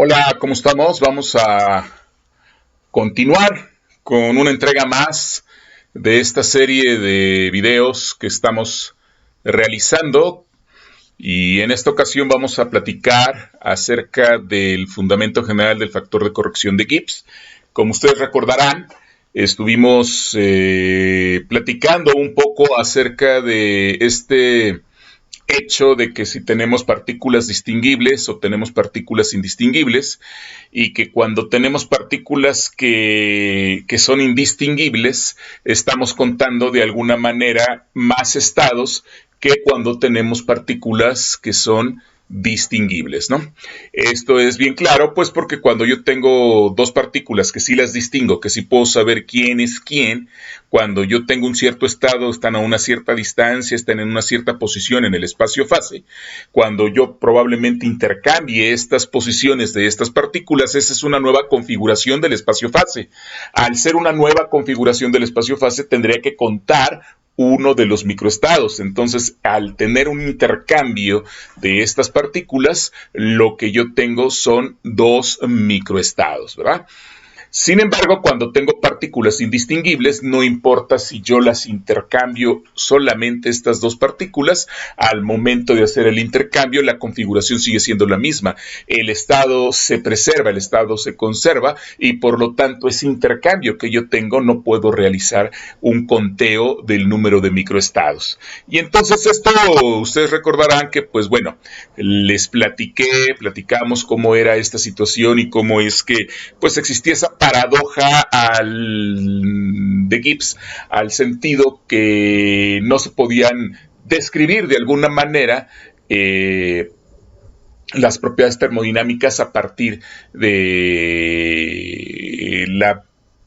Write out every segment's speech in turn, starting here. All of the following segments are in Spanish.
Hola, ¿cómo estamos? Vamos a continuar con una entrega más de esta serie de videos que estamos realizando y en esta ocasión vamos a platicar acerca del fundamento general del factor de corrección de Gibbs. Como ustedes recordarán, estuvimos platicando un poco acerca de este hecho de que si tenemos partículas distinguibles o tenemos partículas indistinguibles y que cuando tenemos partículas que son indistinguibles estamos contando de alguna manera más estados que cuando tenemos partículas que son distinguibles, ¿no? Esto es bien claro, pues porque cuando yo tengo dos partículas que sí las distingo, que sí puedo saber quién es quién, cuando yo tengo un cierto estado, están a una cierta distancia, están en una cierta posición en el espacio-fase, cuando yo probablemente intercambie estas posiciones de estas partículas, esa es una nueva configuración del espacio-fase. Al ser una nueva configuración del espacio-fase, tendría que contar uno de los microestados. Entonces, al tener un intercambio de estas partículas, lo que yo tengo son dos microestados, ¿verdad? Sin embargo, cuando tengo partículas indistinguibles, no importa si yo las intercambio solamente estas dos partículas, al momento de hacer el intercambio, la configuración sigue siendo la misma. El estado se preserva, el estado se conserva y por lo tanto ese intercambio que yo tengo no puedo realizar un conteo del número de microestados. Y entonces esto, ustedes recordarán que, pues bueno, les platicamos cómo era esta situación y cómo es que, pues existía esa paradoja de Gibbs, al sentido que no se podían describir de alguna manera las propiedades termodinámicas a partir de la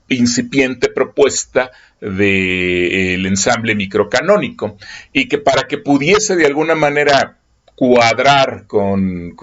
incipiente propuesta del ensamble microcanónico, y que para que pudiese de alguna manera cuadrar con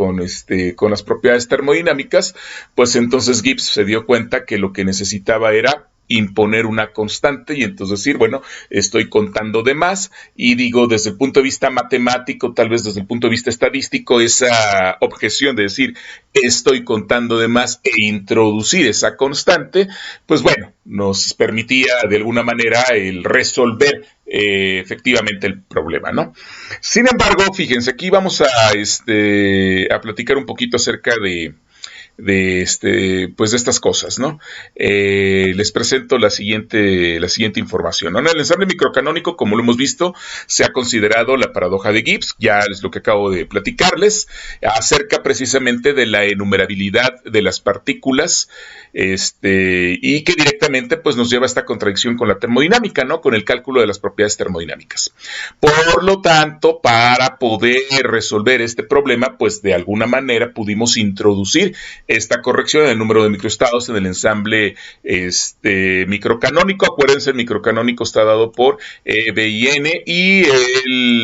las propiedades termodinámicas, pues entonces Gibbs se dio cuenta que lo que necesitaba era imponer una constante y entonces decir, bueno, estoy contando de más y digo desde el punto de vista matemático, tal vez desde el punto de vista estadístico, esa objeción de decir estoy contando de más e introducir esa constante, pues bueno, nos permitía de alguna manera el resolver efectivamente el problema, ¿no? Sin embargo, fíjense, aquí vamos a platicar un poquito acerca pues de estas cosas, ¿no? Les presento la siguiente información, ¿no? En el ensamble microcanónico, como lo hemos visto, se ha considerado la paradoja de Gibbs, ya es lo que acabo de platicarles, acerca precisamente de la enumerabilidad de las partículas, y que directamente pues nos lleva a esta contradicción con la termodinámica, ¿no? Con el cálculo de las propiedades termodinámicas. Por lo tanto, para poder resolver este problema, pues de alguna manera pudimos introducir esta corrección en el número de microestados en el ensamble microcanónico. Acuérdense, el microcanónico está dado por B y N y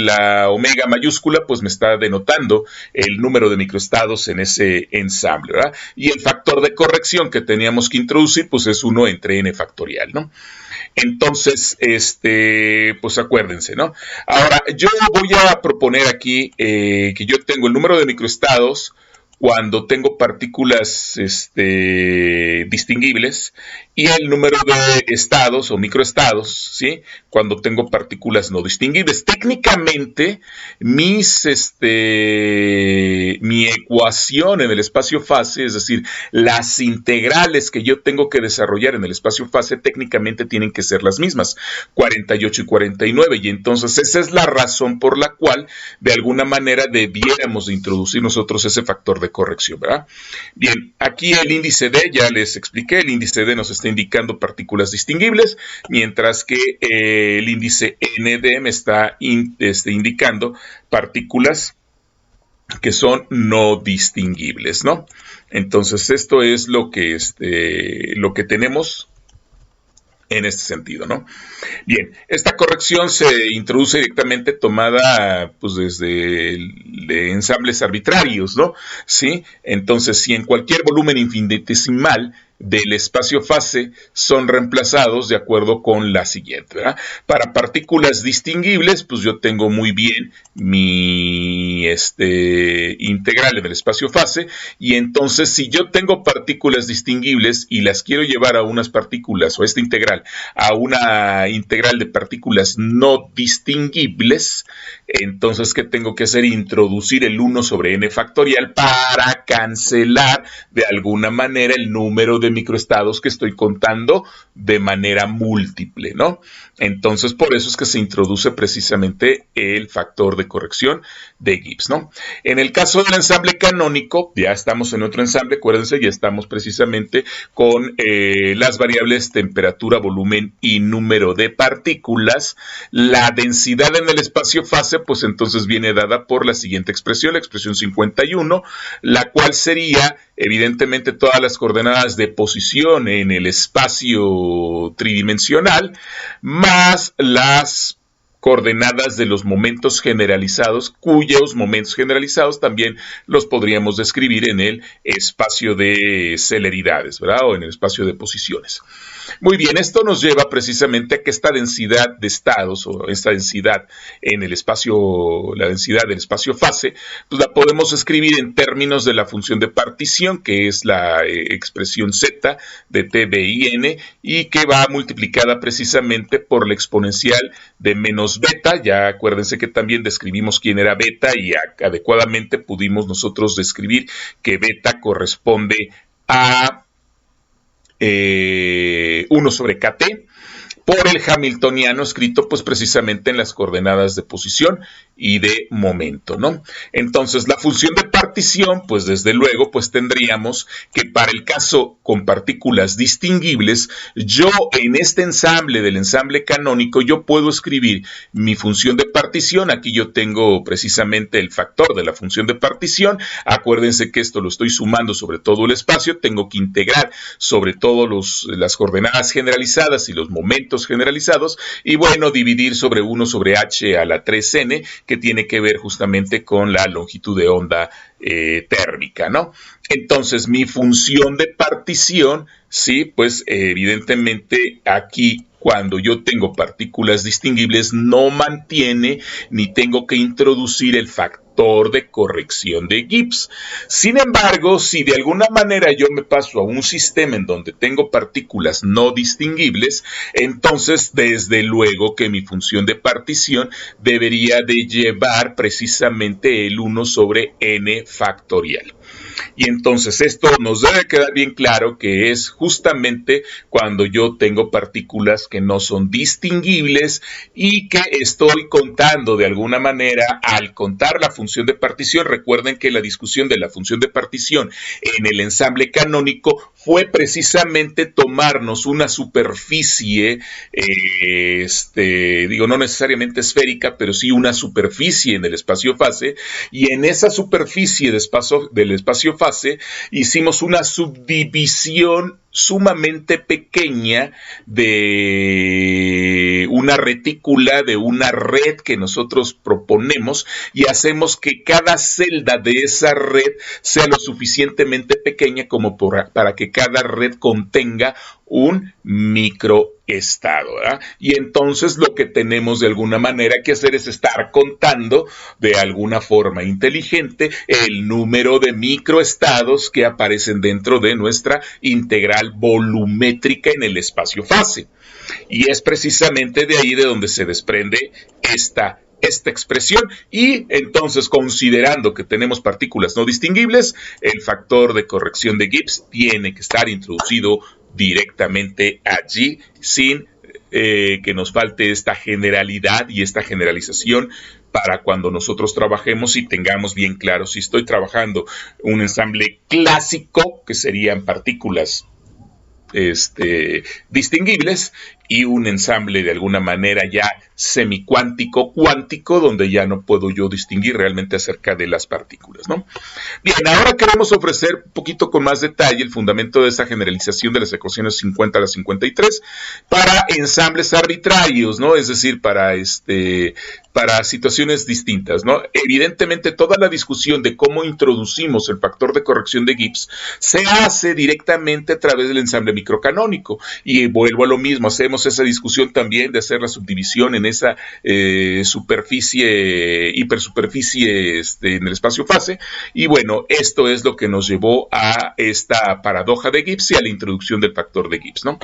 la omega mayúscula pues me está denotando el número de microestados en ese ensamble, ¿verdad? Y el factor de corrección que teníamos que introducir pues es 1 entre N factorial, ¿no? Entonces, pues acuérdense, ¿no? Ahora, yo voy a proponer aquí que yo tengo el número de microestados cuando tengo partículas distinguibles y el número de estados o microestados, ¿sí? Cuando tengo partículas no distinguibles. Técnicamente, mi ecuación en el espacio-fase, es decir, las integrales que yo tengo que desarrollar en el espacio-fase, técnicamente tienen que ser las mismas, 48 y 49, y entonces esa es la razón por la cual, de alguna manera, debiéramos de introducir nosotros ese factor de corrección, ¿verdad? Bien, aquí el índice D, ya les expliqué, el índice D nos está indicando partículas distinguibles, mientras que el índice ND me está indicando partículas que son no distinguibles, ¿no? Entonces, esto es lo que tenemos en este sentido, ¿no? Bien, esta corrección se introduce directamente tomada pues desde de ensambles arbitrarios, ¿no? ¿Sí? Entonces, si en cualquier volumen infinitesimal del espacio-fase son reemplazados de acuerdo con la siguiente, ¿verdad? Para partículas distinguibles, pues yo tengo muy bien mi integral en el espacio-fase, y entonces si yo tengo partículas distinguibles y las quiero llevar a unas partículas, o esta integral, a una integral de partículas no distinguibles, entonces, ¿qué tengo que hacer? Introducir el 1 sobre n factorial para cancelar de alguna manera el número de microestados que estoy contando de manera múltiple, ¿no? Entonces, por eso es que se introduce precisamente el factor de corrección de Gibbs, ¿no? En el caso del ensamble canónico, ya estamos en otro ensamble, acuérdense, ya estamos precisamente con las variables temperatura, volumen y número de partículas. La densidad en el espacio-fase, pues entonces viene dada por la siguiente expresión, la expresión 51, la cual sería evidentemente todas las coordenadas de posición en el espacio tridimensional, más las coordenadas de los momentos generalizados, cuyos momentos generalizados también los podríamos describir en el espacio de celeridades, ¿verdad? O en el espacio de posiciones. Muy bien, esto nos lleva precisamente a que esta densidad de estados, o esta densidad en el espacio, la densidad del espacio-fase, pues la podemos escribir en términos de la función de partición, que es la expresión z de t de in, y que va multiplicada precisamente por la exponencial de menos beta. Ya acuérdense que también describimos quién era beta, y adecuadamente pudimos nosotros describir que beta corresponde a 1 sobre kt por el hamiltoniano escrito pues precisamente en las coordenadas de posición y de momento, ¿no? Entonces la función de partición, pues desde luego, pues tendríamos que para el caso con partículas distinguibles, yo en este ensamble del ensamble canónico, yo puedo escribir mi función de partición. Aquí yo tengo precisamente el factor de la función de partición. Acuérdense que esto lo estoy sumando sobre todo el espacio, tengo que integrar sobre todo las coordenadas generalizadas y los momentos generalizados, y bueno, dividir sobre 1 sobre h a la 3n, que tiene que ver justamente con la longitud de onda térmica, ¿no? Entonces, mi función de partición, sí, pues evidentemente aquí cuando yo tengo partículas distinguibles no mantiene ni tengo que introducir el factor de corrección de Gibbs. Sin embargo, si de alguna manera yo me paso a un sistema en donde tengo partículas no distinguibles, entonces desde luego que mi función de partición debería de llevar precisamente el 1 sobre n factorial. Y entonces esto nos debe quedar bien claro que es justamente cuando yo tengo partículas que no son distinguibles y que estoy contando de alguna manera al contar la función de partición. Recuerden que la discusión de la función de partición en el ensamble canónico fue precisamente tomarnos una superficie, no necesariamente esférica, pero sí una superficie en el espacio-fase, y en esa superficie del espacio-fase hicimos una subdivisión sumamente pequeña de una retícula, de una red que nosotros proponemos, y hacemos que cada celda de esa red sea lo suficientemente pequeña como para que cada red contenga un microestado, ¿verdad? Y entonces lo que tenemos de alguna manera que hacer es estar contando de alguna forma inteligente el número de microestados que aparecen dentro de nuestra integral volumétrica en el espacio-fase. Y es precisamente de ahí de donde se desprende esta expresión, y entonces considerando que tenemos partículas no distinguibles, el factor de corrección de Gibbs tiene que estar introducido directamente allí sin que nos falte esta generalidad y esta generalización para cuando nosotros trabajemos y tengamos bien claro si estoy trabajando un ensamble clásico, que serían partículas distinguibles, y un ensamble de alguna manera ya semicuántico, cuántico, donde ya no puedo yo distinguir realmente acerca de las partículas, ¿no? Bien, ahora queremos ofrecer un poquito con más detalle el fundamento de esa generalización de las ecuaciones 50 a la 53 para ensambles arbitrarios, ¿no? Es decir, para situaciones distintas, ¿no? Evidentemente, toda la discusión de cómo introducimos el factor de corrección de Gibbs se hace directamente a través del ensamble microcanónico, y vuelvo a lo mismo, hacemos esa discusión también de hacer la subdivisión en esa superficie, hipersuperficie en el espacio-fase, y bueno, esto es lo que nos llevó a esta paradoja de Gibbs y a la introducción del factor de Gibbs, ¿no?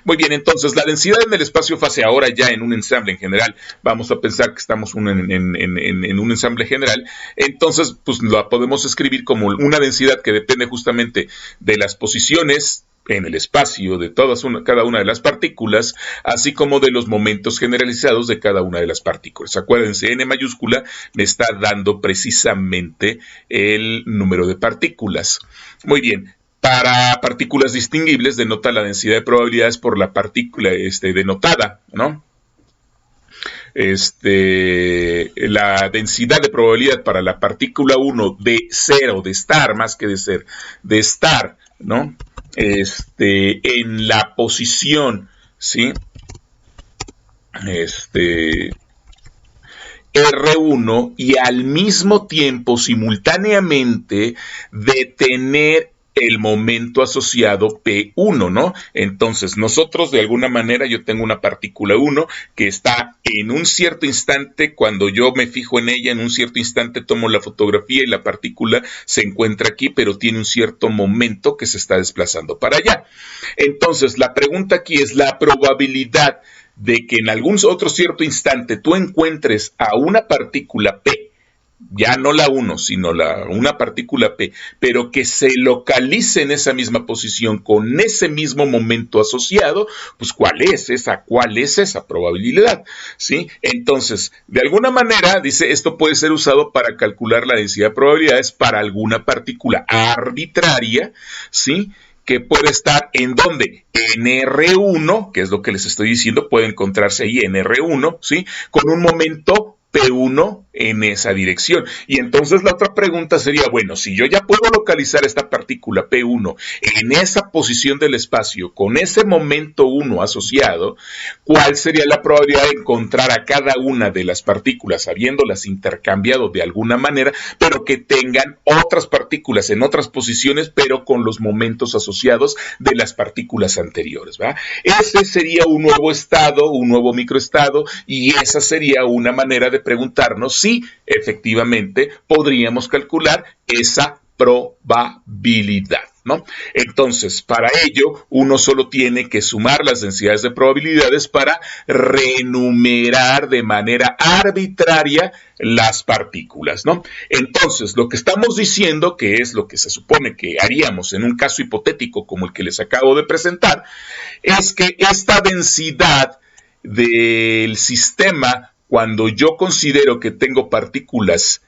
Muy bien, entonces, la densidad en el espacio-fase ahora ya en un ensamble en general, vamos a pensar que estamos en un ensamble general, entonces pues la podemos escribir como una densidad que depende justamente de las posiciones en el espacio de cada una de las partículas, así como de los momentos generalizados de cada una de las partículas. Acuérdense, n mayúscula me está dando precisamente el número de partículas. Muy bien. Para partículas distinguibles denota la densidad de probabilidades por la partícula denotada, ¿no? La densidad de probabilidad para la partícula 1 de ser o de estar, más que de ser, de estar, ¿no? En la posición, ¿sí? R1, y al mismo tiempo, simultáneamente, de tener el momento asociado P1, ¿no? Entonces, nosotros de alguna manera, yo tengo una partícula 1 que está en un cierto instante, cuando yo me fijo en ella, en un cierto instante tomo la fotografía y la partícula se encuentra aquí, pero tiene un cierto momento que se está desplazando para allá. Entonces, la pregunta aquí es la probabilidad de que en algún otro cierto instante tú encuentres a una partícula P, ya no la 1, sino una partícula P, pero que se localice en esa misma posición con ese mismo momento asociado, pues ¿cuál es esa probabilidad? ¿Sí? Entonces, de alguna manera, dice, esto puede ser usado para calcular la densidad de probabilidades para alguna partícula arbitraria, ¿sí? Que puede estar en donde en R1, que es lo que les estoy diciendo, puede encontrarse ahí en R1, ¿sí? Con un momento P1 en esa dirección. Y entonces la otra pregunta sería, bueno, si yo ya puedo localizar esta partícula P1 en esa posición del espacio, con ese momento 1 asociado, ¿cuál sería la probabilidad de encontrar a cada una de las partículas, habiéndolas intercambiado de alguna manera, pero que tengan otras partículas en otras posiciones, pero con los momentos asociados de las partículas anteriores, ¿va? Ese sería un nuevo estado, un nuevo microestado, y esa sería una manera de preguntarnos si efectivamente podríamos calcular esa probabilidad, ¿no? Entonces, para ello, uno solo tiene que sumar las densidades de probabilidades para reenumerar de manera arbitraria las partículas, ¿no? Entonces, lo que estamos diciendo, que es lo que se supone que haríamos en un caso hipotético como el que les acabo de presentar, es que esta densidad del sistema, cuando yo considero que tengo partículas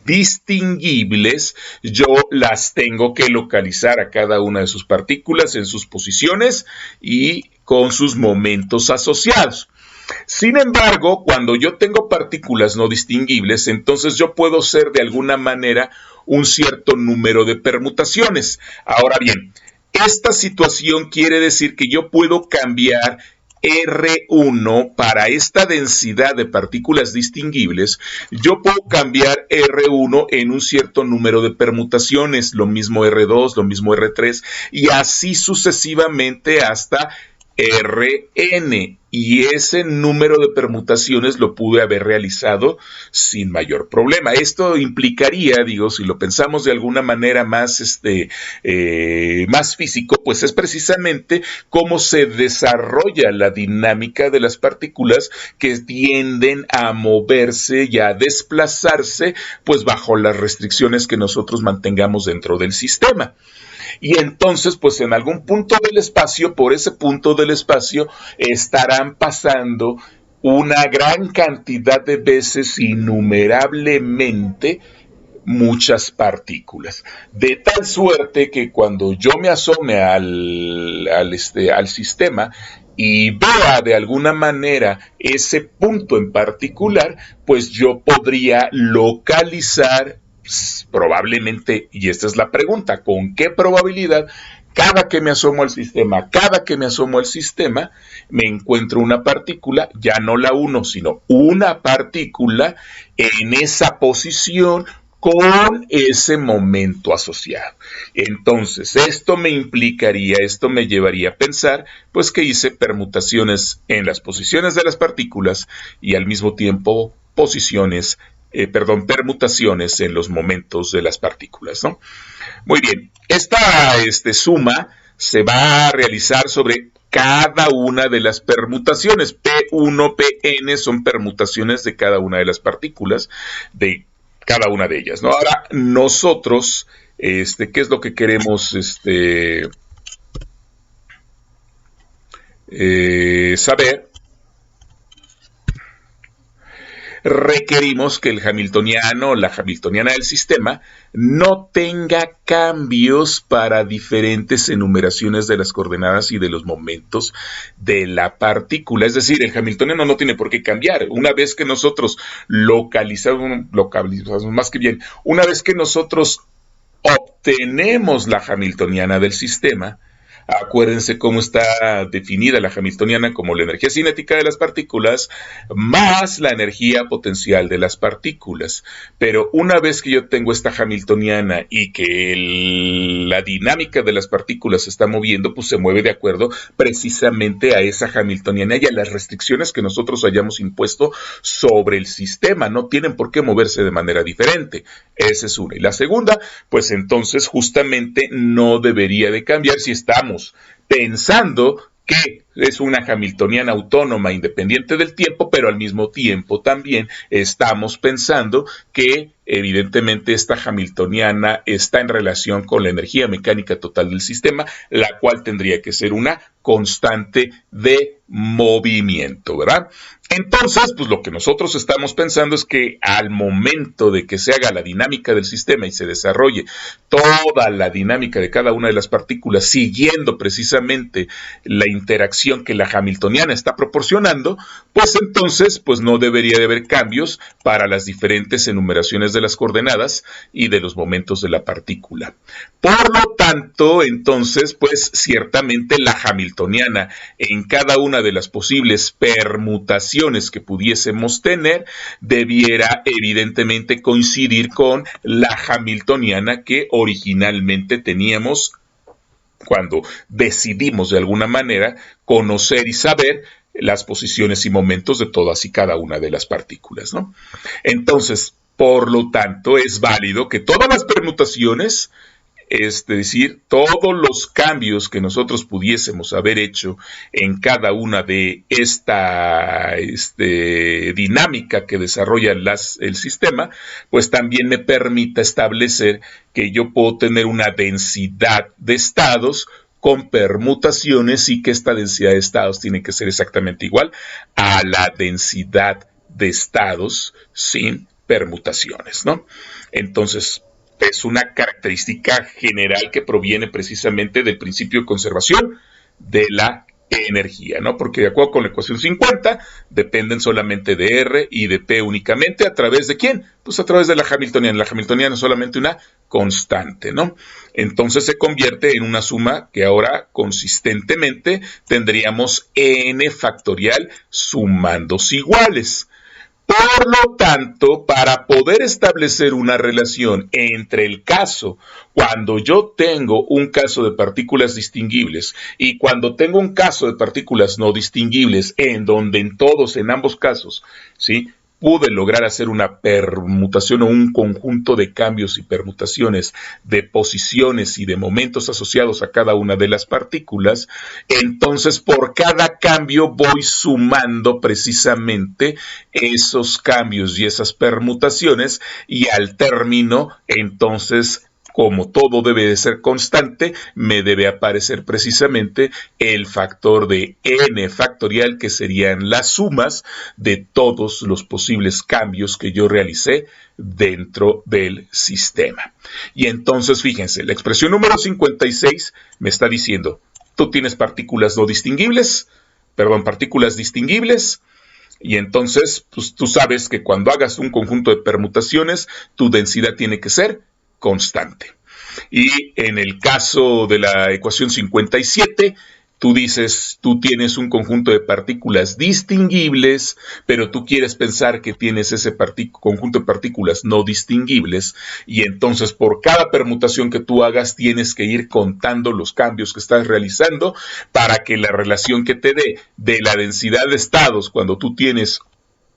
distinguibles, yo las tengo que localizar a cada una de sus partículas en sus posiciones y con sus momentos asociados. Sin embargo, cuando yo tengo partículas no distinguibles, entonces yo puedo hacer de alguna manera un cierto número de permutaciones. Ahora bien, esta situación quiere decir que yo puedo cambiar R1 para esta densidad de partículas distinguibles, yo puedo cambiar R1 en un cierto número de permutaciones, lo mismo R2, lo mismo R3, y así sucesivamente hasta Rn, y ese número de permutaciones lo pude haber realizado sin mayor problema. Esto implicaría, digo, si lo pensamos de alguna manera más, más físico, pues es precisamente cómo se desarrolla la dinámica de las partículas que tienden a moverse y a desplazarse, pues bajo las restricciones que nosotros mantengamos dentro del sistema. Y entonces, pues en algún punto del espacio, por ese punto del espacio, estarán pasando una gran cantidad de veces, innumerablemente, muchas partículas, de tal suerte que cuando yo me asome al sistema y vea de alguna manera ese punto en particular, pues yo podría localizar probablemente, y esta es la pregunta, ¿con qué probabilidad? Cada que me asomo al sistema, me encuentro una partícula, ya no la uno, sino una partícula en esa posición con ese momento asociado. Entonces, esto me llevaría a pensar, pues que hice permutaciones en las posiciones de las partículas y al mismo tiempo permutaciones en los momentos de las partículas, ¿no? Muy bien, esta suma se va a realizar sobre cada una de las permutaciones. P1, Pn son permutaciones de cada una de las partículas, de cada una de ellas, ¿no? Ahora, nosotros, ¿qué es lo que queremos saber? Requerimos que el hamiltoniano, la hamiltoniana del sistema, no tenga cambios para diferentes enumeraciones de las coordenadas y de los momentos de la partícula. Es decir, el hamiltoniano no tiene por qué cambiar. Una vez que nosotros una vez que nosotros obtenemos la hamiltoniana del sistema, acuérdense cómo está definida la hamiltoniana como la energía cinética de las partículas más la energía potencial de las partículas. Pero una vez que yo tengo esta hamiltoniana y que la dinámica de las partículas se está moviendo, pues se mueve de acuerdo precisamente a esa hamiltoniana y a las restricciones que nosotros hayamos impuesto sobre el sistema. No tienen por qué moverse de manera diferente. Esa es una. Y la segunda, pues entonces justamente no debería de cambiar si estamos pensando que es una hamiltoniana autónoma independiente del tiempo, pero al mismo tiempo también estamos pensando que evidentemente esta hamiltoniana está en relación con la energía mecánica total del sistema, la cual tendría que ser una constante de movimiento, ¿verdad? Entonces, pues lo que nosotros estamos pensando es que al momento de que se haga la dinámica del sistema y se desarrolle toda la dinámica de cada una de las partículas siguiendo precisamente la interacción que la hamiltoniana está proporcionando, pues entonces pues no debería de haber cambios para las diferentes enumeraciones de las coordenadas y de los momentos de la partícula. Por lo tanto, entonces, pues ciertamente la hamiltoniana en cada una de las posibles permutaciones que pudiésemos tener debiera evidentemente coincidir con la hamiltoniana que originalmente teníamos cuando decidimos de alguna manera conocer y saber las posiciones y momentos de todas y cada una de las partículas, ¿no? Entonces, por lo tanto, es válido que todas las permutaciones, es decir, todos los cambios que nosotros pudiésemos haber hecho en cada una de esta dinámica que desarrolla el sistema, pues también me permita establecer que yo puedo tener una densidad de estados con permutaciones y que esta densidad de estados tiene que ser exactamente igual a la densidad de estados sin permutaciones, ¿no? Entonces, es una característica general que proviene precisamente del principio de conservación de la energía, ¿no? Porque de acuerdo con la ecuación 50, dependen solamente de R y de P únicamente. ¿A través de quién? Pues a través de la hamiltoniana. La hamiltoniana es solamente una constante, ¿no? Entonces se convierte en una suma que ahora consistentemente tendríamos n factorial sumandos iguales. Por lo tanto, para poder establecer una relación entre el caso cuando yo tengo un caso de partículas distinguibles y cuando tengo un caso de partículas no distinguibles, en donde en ambos casos, ¿sí?, pude lograr hacer una permutación o un conjunto de cambios y permutaciones de posiciones y de momentos asociados a cada una de las partículas, entonces por cada cambio voy sumando precisamente esos cambios y esas permutaciones y al término entonces como todo debe de ser constante, me debe aparecer precisamente el factor de n factorial, que serían las sumas de todos los posibles cambios que yo realicé dentro del sistema. Y entonces, fíjense, la expresión número 56 me está diciendo, tú tienes partículas distinguibles, y entonces, pues tú sabes que cuando hagas un conjunto de permutaciones, tu densidad tiene que ser constante. Y en el caso de la ecuación 57, tú dices, tú tienes un conjunto de partículas distinguibles, pero tú quieres pensar que tienes ese conjunto de partículas no distinguibles, y entonces por cada permutación que tú hagas tienes que ir contando los cambios que estás realizando para que la relación que te dé de la densidad de estados cuando tú tienes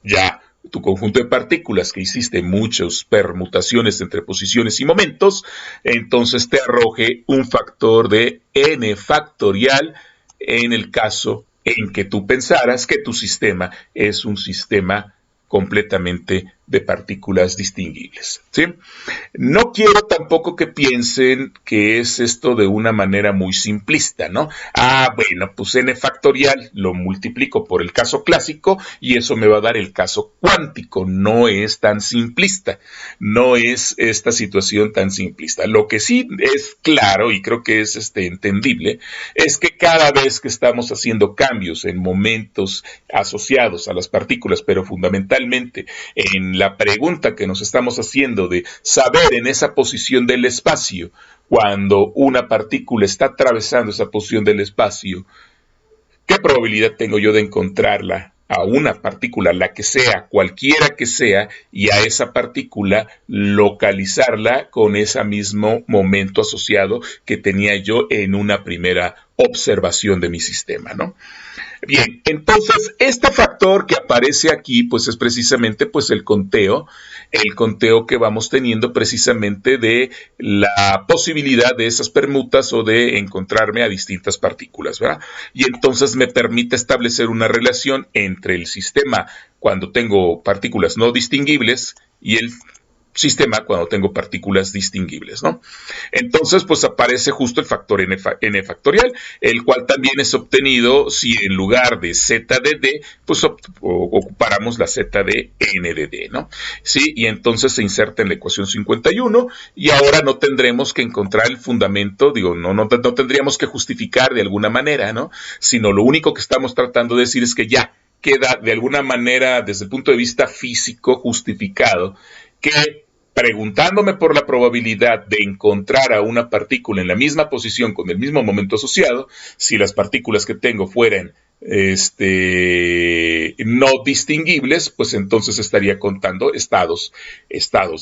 ya tu conjunto de partículas que hiciste muchas permutaciones entre posiciones y momentos, entonces te arroje un factor de n factorial en el caso en que tú pensaras que tu sistema es un sistema completamente de partículas distinguibles, ¿sí? No quiero tampoco que piensen que es esto de una manera muy simplista, ¿no? Bueno, pues n factorial lo multiplico por el caso clásico y eso me va a dar el caso cuántico. No es tan simplista, no es esta situación tan simplista. Lo que sí es claro y creo que es entendible es que cada vez que estamos haciendo cambios en momentos asociados a las partículas, pero fundamentalmente en la pregunta que nos estamos haciendo de saber en esa posición del espacio, cuando una partícula está atravesando esa posición del espacio, ¿qué probabilidad tengo yo de encontrarla a una partícula, la que sea, cualquiera que sea, y a esa partícula localizarla con ese mismo momento asociado que tenía yo en una primera observación de mi sistema, ¿no? Bien, entonces este factor que aparece aquí pues es precisamente pues el conteo que vamos teniendo precisamente de la posibilidad de esas permutas o de encontrarme a distintas partículas, ¿verdad? Y entonces me permite establecer una relación entre el sistema cuando tengo partículas no distinguibles y el sistema cuando tengo partículas distinguibles, ¿no? Entonces, pues aparece justo el factor n factorial, el cual también es obtenido si en lugar de z de d, pues ocupáramos la z de n de d, ¿no? Sí, y entonces se inserta en la ecuación 51 y ahora no tendremos que encontrar el fundamento, digo, no tendríamos que justificar de alguna manera, ¿no? Sino lo único que estamos tratando de decir es que ya queda de alguna manera desde el punto de vista físico justificado que preguntándome por la probabilidad de encontrar a una partícula en la misma posición con el mismo momento asociado, si las partículas que tengo fueran no distinguibles, pues entonces estaría contando estados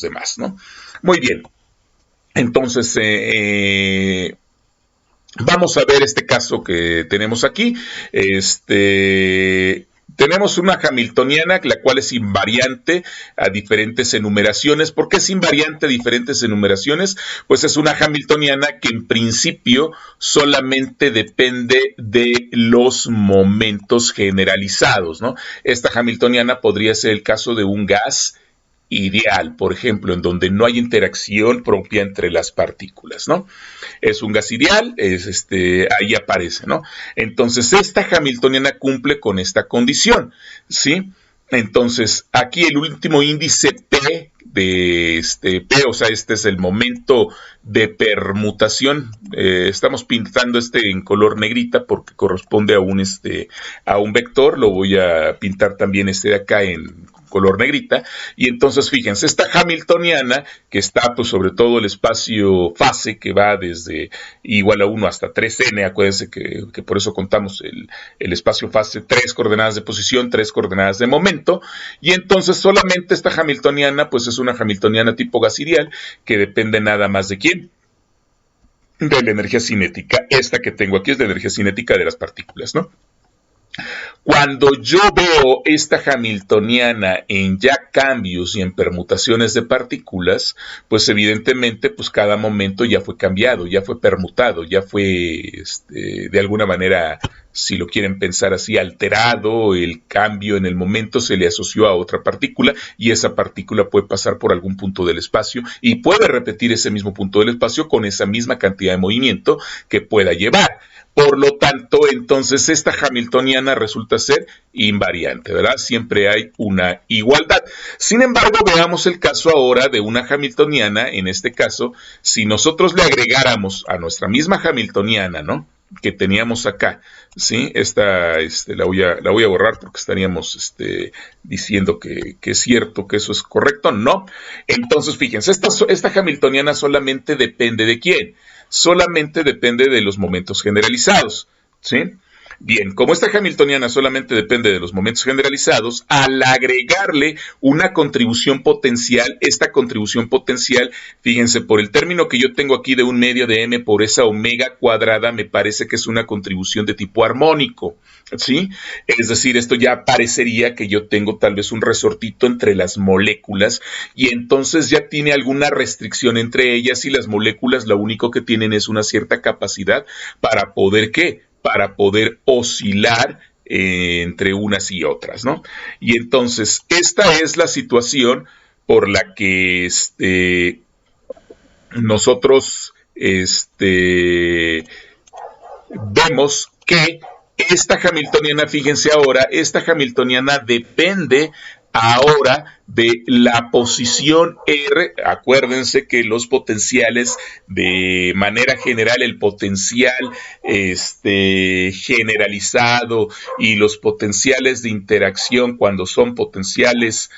de más, ¿no? Muy bien. Entonces, vamos a ver este caso que tenemos aquí. Tenemos una hamiltoniana, la cual es invariante a diferentes enumeraciones. ¿Por qué es invariante a diferentes enumeraciones? Pues es una hamiltoniana que en principio solamente depende de los momentos generalizados, ¿no? Esta hamiltoniana podría ser el caso de un gas ideal, por ejemplo, en donde no hay interacción propia entre las partículas, ¿no? Es un gas ideal, ahí aparece, ¿no? Entonces, esta hamiltoniana cumple con esta condición, ¿sí? Entonces, aquí el último índice P de P, o sea, este es el momento de permutación. Estamos pintando en color negrita porque corresponde a un vector. Lo voy a pintar también de acá en color negrita, y entonces fíjense, esta hamiltoniana que está pues sobre todo el espacio fase que va desde igual a 1 hasta 3n, acuérdense que por eso contamos el espacio fase, 3 coordenadas de posición, 3 coordenadas de momento, y entonces solamente esta hamiltoniana pues es una hamiltoniana tipo gas ideal que depende nada más de ¿quién? De la energía cinética. Esta que tengo aquí es la energía cinética de las partículas, ¿no? Cuando yo veo esta hamiltoniana en ya cambios y en permutaciones de partículas, pues evidentemente pues cada momento ya fue cambiado, ya fue permutado, ya fue de alguna manera si lo quieren pensar así, alterado, el cambio en el momento se le asoció a otra partícula y esa partícula puede pasar por algún punto del espacio y puede repetir ese mismo punto del espacio con esa misma cantidad de movimiento que pueda llevar. Por lo tanto, entonces esta hamiltoniana resulta ser invariante, ¿verdad? Siempre hay una igualdad. Sin embargo, veamos el caso ahora de una hamiltoniana. En este caso, si nosotros le agregáramos a nuestra misma hamiltoniana, ¿no?, que teníamos acá, ¿sí? Esta la voy a borrar porque estaríamos diciendo que es cierto que eso es correcto. No. Entonces, fíjense, esta hamiltoniana solamente depende ¿de quién? Solamente depende de los momentos generalizados, ¿sí? Bien, como esta hamiltoniana solamente depende de los momentos generalizados, al agregarle una contribución potencial, esta contribución potencial, fíjense, por el término que yo tengo aquí de 1/2 de m por esa omega cuadrada, me parece que es una contribución de tipo armónico, ¿sí? Es decir, esto ya parecería que yo tengo tal vez un resortito entre las moléculas y entonces ya tiene alguna restricción entre ellas y las moléculas lo único que tienen es una cierta capacidad para poder, ¿qué?, para poder oscilar entre unas y otras, ¿no? Y entonces, esta es la situación por la que nosotros vemos que esta hamiltoniana, fíjense ahora, esta hamiltoniana depende ahora de la posición R. Acuérdense que los potenciales, de manera general, el potencial generalizado y los potenciales de interacción cuando son potenciales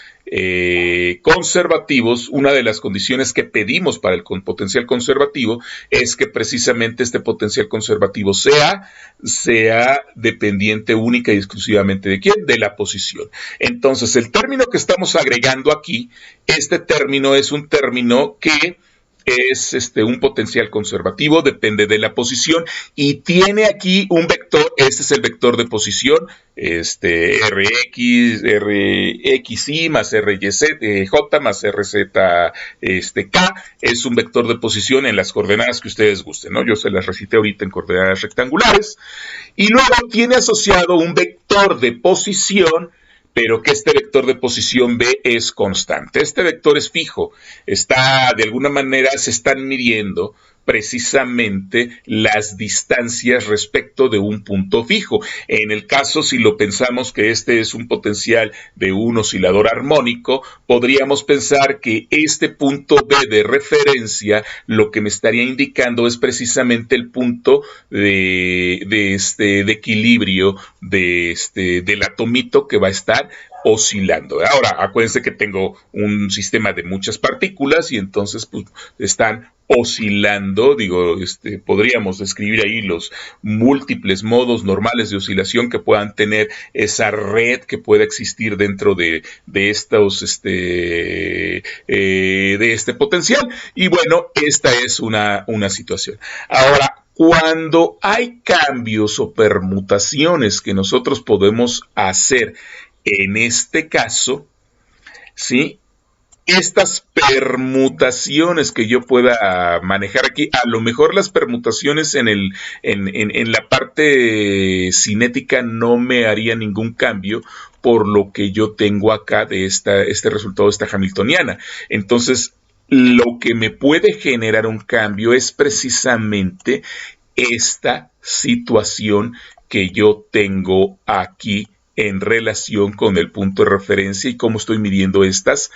conservativos, una de las condiciones que pedimos para el potencial conservativo es que precisamente este potencial conservativo sea dependiente única y exclusivamente ¿de quién? De la posición. Entonces, el término que estamos agregando aquí, este término es un término que es un potencial conservativo, depende de la posición y tiene aquí un vector, este es el vector de posición, rxy más j más rz k, es un vector de posición en las coordenadas que ustedes gusten, ¿no? Yo se las recité ahorita en coordenadas rectangulares, y luego tiene asociado un vector de posición, pero que este vector de posición B es constante. Este vector es fijo, de alguna manera se están midiendo precisamente las distancias respecto de un punto fijo. En el caso, si lo pensamos que este es un potencial de un oscilador armónico, podríamos pensar que este punto B de referencia lo que me estaría indicando es precisamente el punto de equilibrio del atomito que va a estar oscilando. Ahora, acuérdense que tengo un sistema de muchas partículas y entonces pues, están oscilando, podríamos describir ahí los múltiples modos normales de oscilación que puedan tener esa red que pueda existir dentro de este potencial. Y bueno, esta es una situación. Ahora, cuando hay cambios o permutaciones que nosotros podemos hacer en este caso, ¿sí?, estas permutaciones que yo pueda manejar aquí, a lo mejor las permutaciones en la parte cinética no me haría ningún cambio por lo que yo tengo acá de este resultado de esta hamiltoniana. Entonces, lo que me puede generar un cambio es precisamente esta situación que yo tengo aquí en relación con el punto de referencia y cómo estoy midiendo estas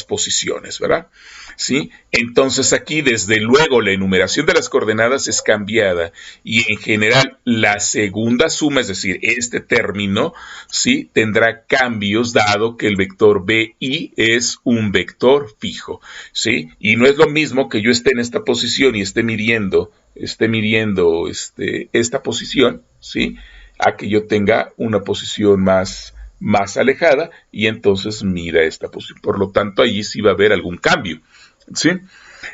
posiciones, ¿verdad? ¿Sí? Entonces aquí, desde luego, la enumeración de las coordenadas es cambiada y en general la segunda suma, es decir, este término, ¿sí?, tendrá cambios dado que el vector BI es un vector fijo, ¿sí? Y no es lo mismo que yo esté en esta posición y esté midiendo esta posición, ¿sí?, a que yo tenga una posición más alejada y entonces mira esta posición. Por lo tanto, allí sí va a haber algún cambio, ¿sí?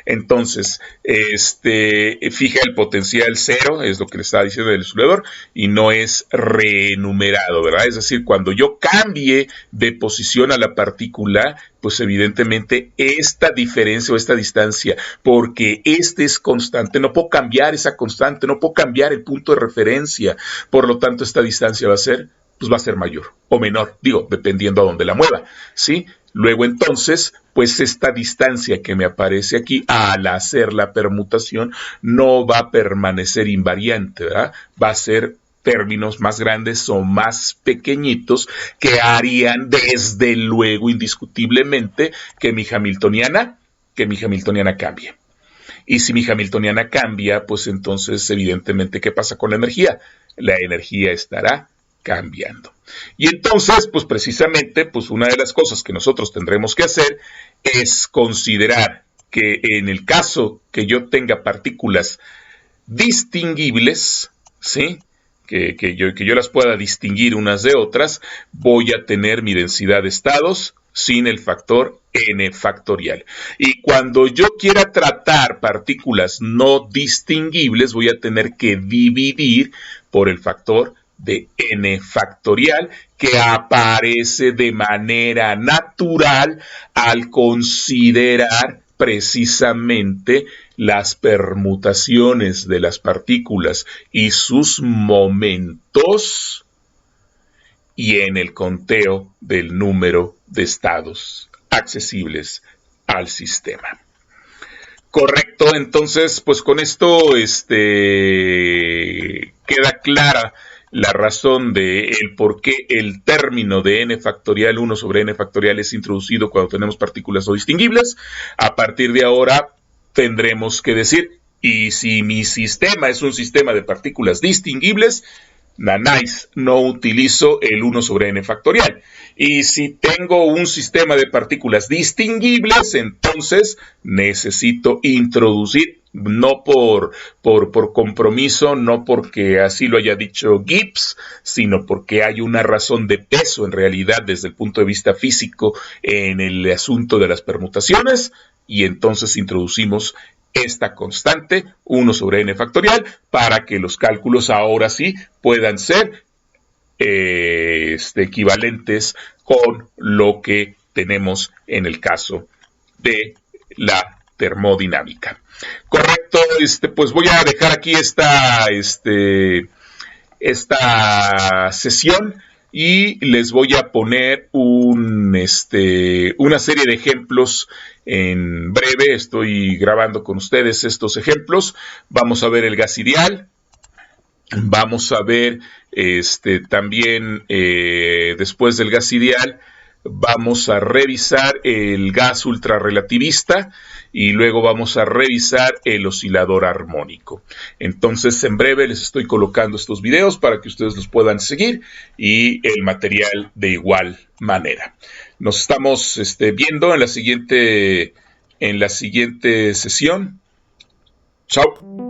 Entonces, fija el potencial cero, es lo que le estaba diciendo el estudiador, y no es renumerado, ¿verdad? Es decir, cuando yo cambie de posición a la partícula, pues evidentemente esta diferencia o esta distancia, porque este es constante, no puedo cambiar esa constante, no puedo cambiar el punto de referencia, por lo tanto esta distancia va a ser mayor o menor, digo, dependiendo a dónde la mueva, ¿sí? Luego entonces, pues esta distancia que me aparece aquí al hacer la permutación no va a permanecer invariante, ¿verdad? Va a ser términos más grandes o más pequeñitos que harían desde luego indiscutiblemente que mi hamiltoniana cambie. Y si mi hamiltoniana cambia, pues entonces evidentemente, ¿qué pasa con la energía? La energía estará cambiando. Y entonces, pues precisamente, pues una de las cosas que nosotros tendremos que hacer es considerar que en el caso que yo tenga partículas distinguibles, ¿sí? Que yo las pueda distinguir unas de otras, voy a tener mi densidad de estados sin el factor n factorial. Y cuando yo quiera tratar partículas no distinguibles, voy a tener que dividir por el factor de n factorial que aparece de manera natural al considerar precisamente las permutaciones de las partículas y sus momentos y en el conteo del número de estados accesibles al sistema. Correcto, entonces pues con esto queda clara la razón de el por qué el término de n factorial 1 sobre n factorial es introducido cuando tenemos partículas no distinguibles. A partir de ahora tendremos que decir, y si mi sistema es un sistema de partículas distinguibles, nanáis, no utilizo el 1 sobre n factorial. Y si tengo un sistema de partículas distinguibles, entonces necesito introducir, no por compromiso, no porque así lo haya dicho Gibbs, sino porque hay una razón de peso en realidad desde el punto de vista físico en el asunto de las permutaciones, y entonces introducimos esta constante, 1 sobre n factorial, para que los cálculos ahora sí puedan ser equivalentes con lo que tenemos en el caso de la termodinámica. Correcto, pues voy a dejar aquí esta sesión y les voy a poner una serie de ejemplos en breve. Estoy grabando con ustedes estos ejemplos. Vamos a ver el gas ideal. Vamos a ver también después del gas ideal, vamos a revisar el gas ultrarrelativista y luego vamos a revisar el oscilador armónico. Entonces, en breve les estoy colocando estos videos para que ustedes los puedan seguir y el material de igual manera. Nos estamos viendo en la siguiente sesión. Chao.